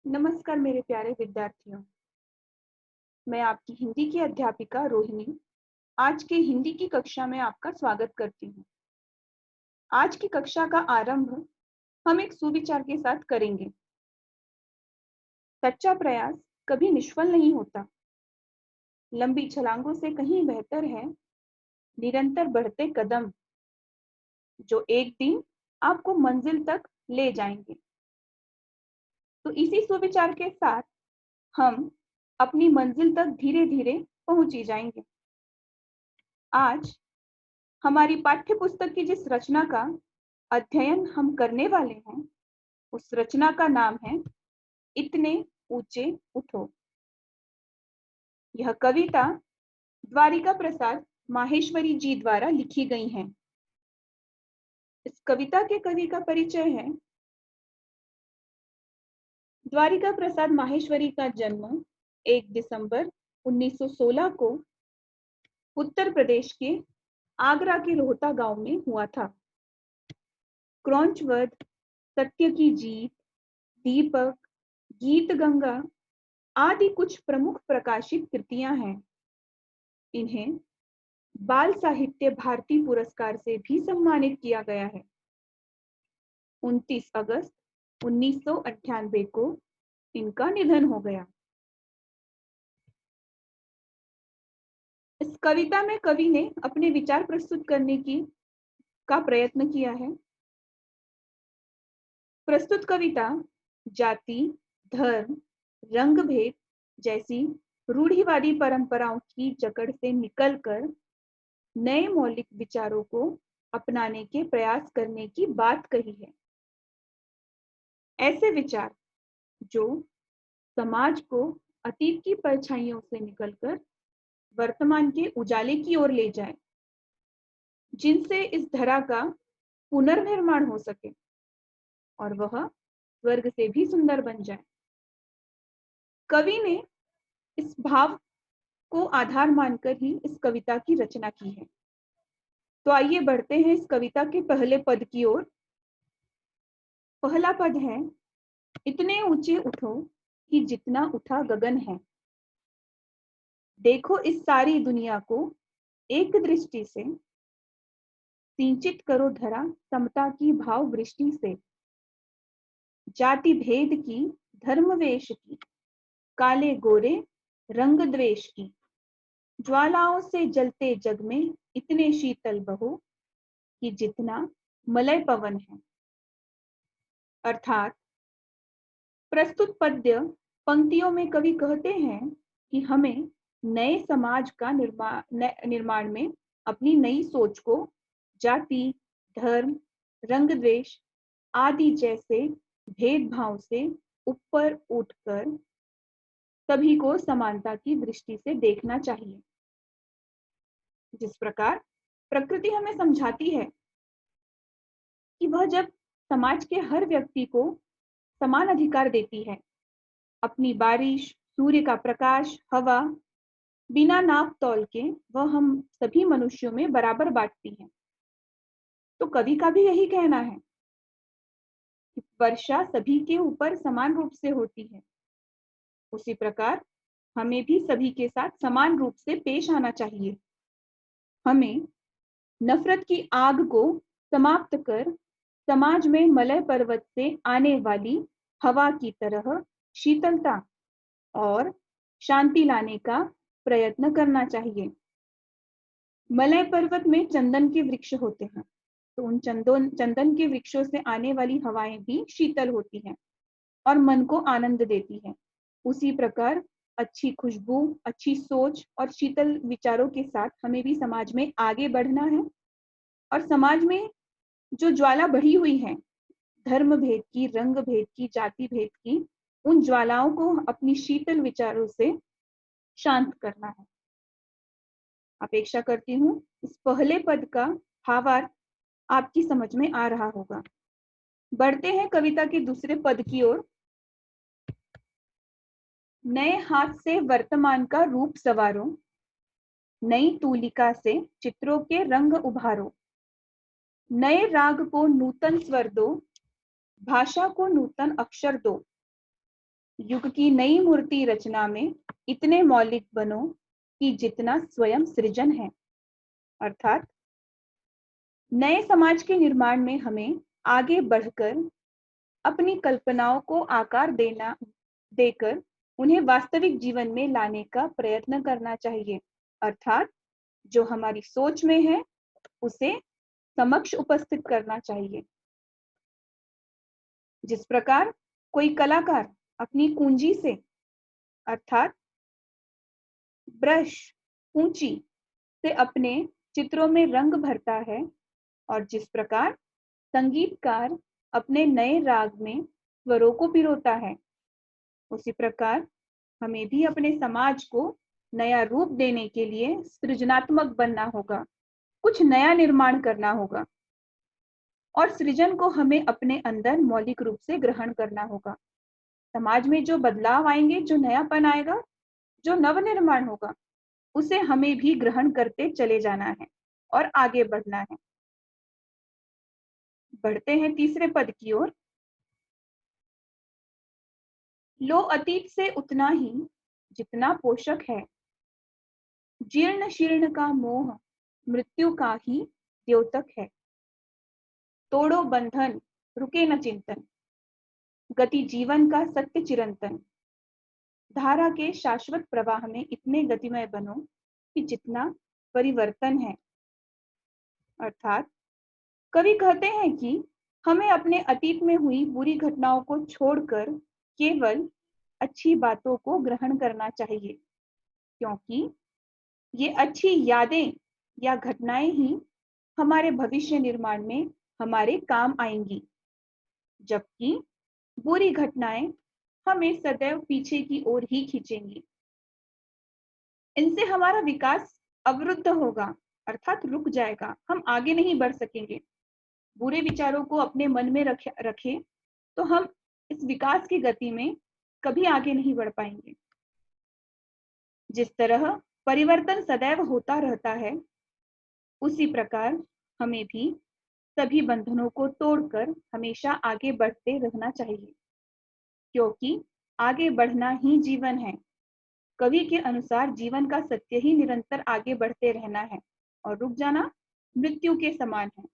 नमस्कार मेरे प्यारे विद्यार्थियों। मैं आपकी हिंदी की अध्यापिका रोहिणी आज के हिंदी की कक्षा में आपका स्वागत करती हूँ। आज की कक्षा का आरंभ हम एक सुविचार के साथ करेंगे। सच्चा प्रयास कभी निष्फल नहीं होता। लंबी छलांगों से कहीं बेहतर है निरंतर बढ़ते कदम, जो एक दिन आपको मंजिल तक ले जाएंगे। तो इसी सुविचार के साथ हम अपनी मंजिल तक धीरे धीरे पहुंची जाएंगे। आज हमारी पाठ्य पुस्तक की जिस रचना का अध्ययन हम करने वाले हैं, उस रचना का नाम है इतने ऊंचे उठो। यह कविता द्वारिका प्रसाद माहेश्वरी जी द्वारा लिखी गई है। इस कविता के कवि का परिचय है। द्वारिका प्रसाद माहेश्वरी का जन्म 1 दिसंबर 1916 को उत्तर प्रदेश के आगरा के रोहता गांव में हुआ था। क्रौंचवध, सत्य की जीत, दीपक, गीत गंगा आदि कुछ प्रमुख प्रकाशित कृतियां हैं। इन्हें बाल साहित्य भारती पुरस्कार से भी सम्मानित किया गया है। 29 अगस्त 1998 को इनका निधन हो गया। इस कविता में कवि ने अपने विचार प्रस्तुत करने का प्रयत्न किया है। प्रस्तुत कविता जाति, धर्म, रंग भेद जैसी रूढ़िवादी परंपराओं की जकड़ से निकलकर नए मौलिक विचारों को अपनाने के प्रयास करने की बात कही है। ऐसे विचार जो समाज को अतीत की परछाइयों से निकलकर वर्तमान के उजाले की ओर ले जाए, जिनसे इस धरा का पुनर्निर्माण हो सके और वह स्वर्ग से भी सुंदर बन जाए। कवि ने इस भाव को आधार मानकर ही इस कविता की रचना की है। तो आइए बढ़ते हैं इस कविता के पहले पद की ओर। पहला पद है, इतने ऊंचे उठो कि जितना उठा गगन है। देखो इस सारी दुनिया को एक दृष्टि से, सिंचित करो धरा समता की भाव वृष्टि से। जाति भेद की, धर्म वेश की, काले गोरे रंग द्वेष की, ज्वालाओं से जलते जग में इतने शीतल बहो कि जितना मलय पवन है। अर्थात प्रस्तुत पद्य पंक्तियों में कवि कहते हैं कि हमें नए समाज का निर्माण में अपनी नई सोच को जाति, धर्म, रंग द्वेष आदि जैसे भेदभाव से ऊपर उठकर सभी को समानता की दृष्टि से देखना चाहिए। जिस प्रकार प्रकृति हमें समझाती है कि वह जब समाज के हर व्यक्ति को समान अधिकार देती है, अपनी बारिश, सूर्य का प्रकाश, हवा बिना नाप तौल के वह हम सभी मनुष्यों में बराबर बांटती है। तो कवि का भी यही कहना है कि वर्षा सभी के ऊपर समान रूप से होती है। उसी प्रकार हमें भी सभी के साथ समान रूप से पेश आना चाहिए। हमें नफरत की आग को समाप्त कर समाज में मलय पर्वत से आने वाली हवा की तरह शीतलता और शांति लाने का प्रयत्न करना चाहिए। मलय पर्वत में चंदन के वृक्ष होते हैं, तो उन चंदन के वृक्षों से आने वाली हवाएं भी शीतल होती हैं और मन को आनंद देती हैं। उसी प्रकार अच्छी खुशबू, अच्छी सोच और शीतल विचारों के साथ हमें भी समाज में आगे बढ़ना है और समाज में जो ज्वाला बढ़ी हुई है, धर्म भेद की, रंग भेद की, जाति भेद की, उन ज्वालाओं को अपनी शीतल विचारों से शांत करना है। अपेक्षा करती हूँ इस पहले पद का भावार्थ आपकी समझ में आ रहा होगा। बढ़ते हैं कविता के दूसरे पद की ओर। नए हाथ से वर्तमान का रूप सवारो, नई तूलिका से चित्रों के रंग उभारो, नए राग को नूतन स्वर दो, भाषा को नूतन अक्षर दो, युग की नई मूर्ति रचना में इतने मौलिक बनो कि जितना स्वयं सृजन है। अर्थात नए समाज के निर्माण में हमें आगे बढ़कर अपनी कल्पनाओं को आकार देकर उन्हें वास्तविक जीवन में लाने का प्रयत्न करना चाहिए। अर्थात जो हमारी सोच में है उसे समक्ष उपस्थित करना चाहिए। जिस प्रकार कोई कलाकार अपनी कुंजी से अर्थात ब्रश पूंची से अपने चित्रों में रंग भरता है और जिस प्रकार संगीतकार अपने नए राग में स्वरों को पिरोता है, उसी प्रकार हमें भी अपने समाज को नया रूप देने के लिए सृजनात्मक बनना होगा, कुछ नया निर्माण करना होगा और सृजन को हमें अपने अंदर मौलिक रूप से ग्रहण करना होगा। समाज में जो बदलाव आएंगे, जो नयापन आएगा, जो नवनिर्माण होगा, उसे हमें भी ग्रहण करते चले जाना है और आगे बढ़ना है। बढ़ते हैं तीसरे पद की ओर। लो अतीत से उतना ही जितना पोषक है, जीर्ण शीर्ण का मोह मृत्यु का ही द्योतक है। तोड़ो बंधन रुके न चिंतन, गति जीवन का सत्य चिरंतन। धारा के शाश्वत प्रवाह में इतने गतिमय बनो कि जितना परिवर्तन है। अर्थात कवि कहते हैं कि हमें अपने अतीत में हुई बुरी घटनाओं को छोड़कर केवल अच्छी बातों को ग्रहण करना चाहिए, क्योंकि ये अच्छी यादें या घटनाएं ही हमारे भविष्य निर्माण में हमारे काम आएंगी, जबकि बुरी घटनाएं हमें सदैव पीछे की ओर ही खींचेंगी। इनसे हमारा विकास अवरुद्ध होगा, अर्थात रुक जाएगा, हम आगे नहीं बढ़ सकेंगे। बुरे विचारों को अपने मन में रखें तो हम इस विकास की गति में कभी आगे नहीं बढ़ पाएंगे। जिस तरह परिवर्तन सदैव होता रहता है, उसी प्रकार हमें भी सभी बंधनों को तोड़कर हमेशा आगे बढ़ते रहना चाहिए, क्योंकि आगे बढ़ना ही जीवन है। कवि के अनुसार जीवन का सत्य ही निरंतर आगे बढ़ते रहना है और रुक जाना मृत्यु के समान है।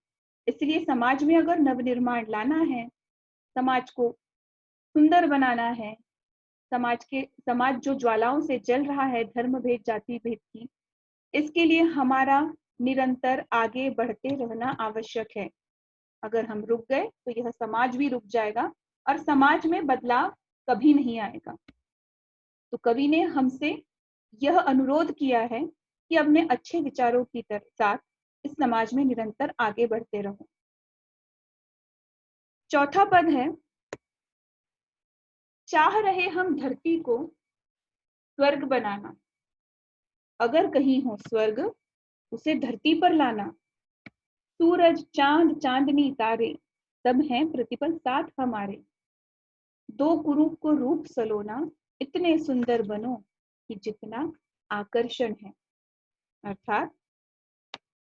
इसलिए समाज में अगर नवनिर्माण लाना है, समाज को सुंदर बनाना है, समाज जो ज्वालाओं से जल रहा है धर्म भेद जाति भेद की, इसके लिए हमारा निरंतर आगे बढ़ते रहना आवश्यक है। अगर हम रुक गए तो यह समाज भी रुक जाएगा और समाज में बदलाव कभी नहीं आएगा। तो कवि ने हमसे यह अनुरोध किया है कि अपने अच्छे विचारों की साथ इस समाज में निरंतर आगे बढ़ते रहो। चौथा पद है, चाह रहे हम धरती को स्वर्ग बनाना, अगर कहीं हो स्वर्ग उसे धरती पर लाना। सूरज चांद चांदनी तारे सब हैं प्रतिपल साथ हमारे, दो कुरूप को रूप सलोना, इतने सुंदर बनो कि जितना आकर्षण है। अर्थात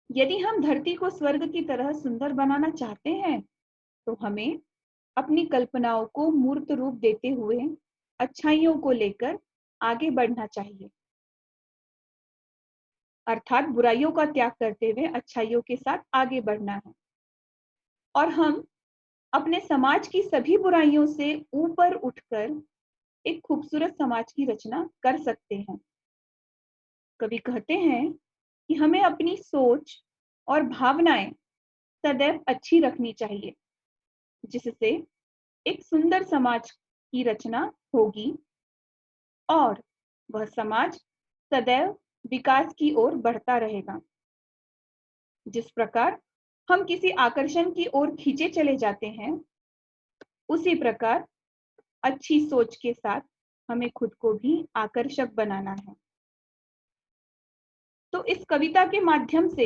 यदि हम धरती को स्वर्ग की तरह सुंदर बनाना चाहते हैं तो हमें अपनी कल्पनाओं को मूर्त रूप देते हुए अच्छाइयों को लेकर आगे बढ़ना चाहिए। अर्थात बुराइयों का त्याग करते हुए अच्छाइयों के साथ आगे बढ़ना है और हम अपने समाज की सभी बुराइयों से ऊपर उठकर एक खूबसूरत समाज की रचना कर सकते हैं। कवि कहते हैं कि हमें अपनी सोच और भावनाएं सदैव अच्छी रखनी चाहिए, जिससे एक सुंदर समाज की रचना होगी और वह समाज सदैव विकास की ओर बढ़ता रहेगा। जिस प्रकार हम किसी आकर्षण की ओर खींचे चले जाते हैं, उसी प्रकार अच्छी सोच के साथ हमें खुद को भी आकर्षक बनाना है। तो इस कविता के माध्यम से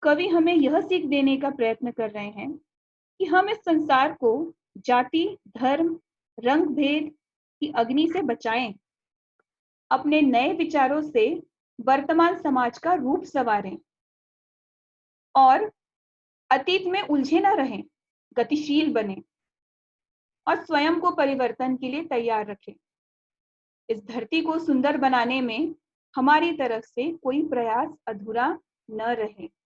कवि हमें यह सीख देने का प्रयत्न कर रहे हैं कि हम इस संसार को जाति, धर्म, रंग भेद की अग्नि से बचाएं, अपने नए विचारों से वर्तमान समाज का रूप संवारें और अतीत में उलझे न रहें, गतिशील बने। और स्वयं को परिवर्तन के लिए तैयार रखें। इस धरती को सुंदर बनाने में हमारी तरफ से कोई प्रयास अधूरा न रहे।